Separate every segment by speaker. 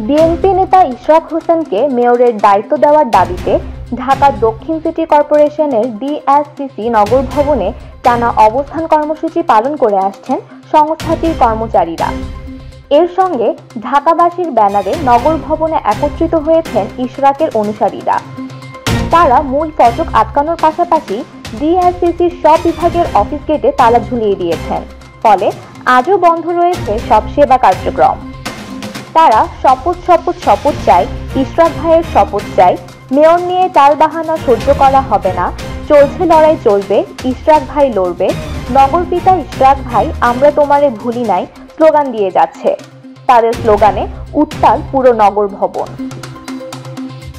Speaker 1: BNP নেতা ইশরাক হোসেনকে মেয়রের দায়িত্ব দেওয়ার দাবিতে ঢাকা দক্ষিণ সিটি কর্পোরেশনের ডিএসসিসি নগর ভবনে টানা অবস্থান কর্মসূচি পালন করে আসছেন সংস্থাটির কর্মচারীরা। এর সঙ্গে ঢাকাবাসীর ব্যানারে নগর ভবনে একত্রিত হয়েছেন ইশরাকের অনুসারীরা। তারা মূল ফটক আটকানোর পাশাপাশি ডিএসসিসির সব বিভাগের অফিস গেটে তালা ঝুলিয়ে দিয়েছেন। ফলে আজও বন্ধ রয়েছে সব সেবা কার্যক্রম। তারা শপথ চাই, ইশরাক ভাইয়ের শপথ চাই, মেয়র নিয়ে টালবাহানা সহ্য করা হবে না, চলছে লড়াই চলবে, ইশরাক ভাই লড়বে, নগরপিতা ইশরাক ভাই আমরা তোমারে ভুলি নাই স্লোগান দিয়ে যাচ্ছে। তাদের স্লোগানে উত্তাল পুরো নগর ভবন।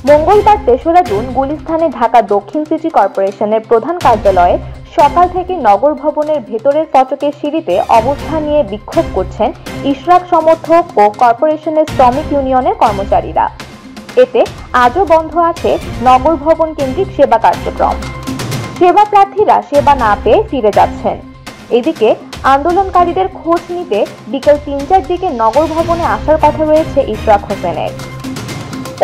Speaker 1: মঙ্গলবার ৩রা জুন গুলিস্তানে ঢাকা দক্ষিণ সিটি কর্পোরেশনের প্রধান কার্যালয়ে সকাল থেকে নগর ভবনের ভেতরের ফটকের সিঁড়িতে অবস্থান নিয়ে বিক্ষোভ করছেন ইশরাক সমর্থক ও কর্পোরেশনের শ্রমিক ইউনিয়নের কর্মচারীরা। এতে আজও বন্ধ আছে নগর ভবন কেন্দ্রিক সেবা কার্যক্রম। সেবা প্রার্থীরা সেবা না পেয়ে ফিরে যাচ্ছেন। এদিকে আন্দোলনকারীদের খোঁজ নিতে বিকেল ৩টার দিকে নগর ভবনে আসার কথা রয়েছে ইশরাক হোসেনের।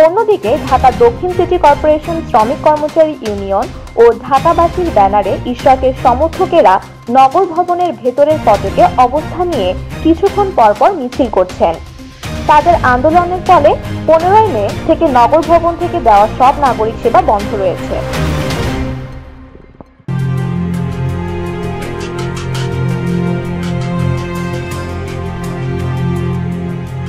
Speaker 1: অন্যদিকে ঢাকা দক্ষিণ সিটি কর্পোরেশন শ্রমিক কর্মচারী ইউনিয়ন ও ঢাকাবাসীর ব্যানারে ইশরাকের সমর্থকেরা নগর ভবনের ভেতরের ফটকে অবস্থান নিয়ে কিছুক্ষণ পরপর মিছিল করছেন। তাদের আন্দোলনের ফলে 15 মে থেকে নগর ভবন থেকে দেওয়া সব নাগরিক সেবা বন্ধ রয়েছে।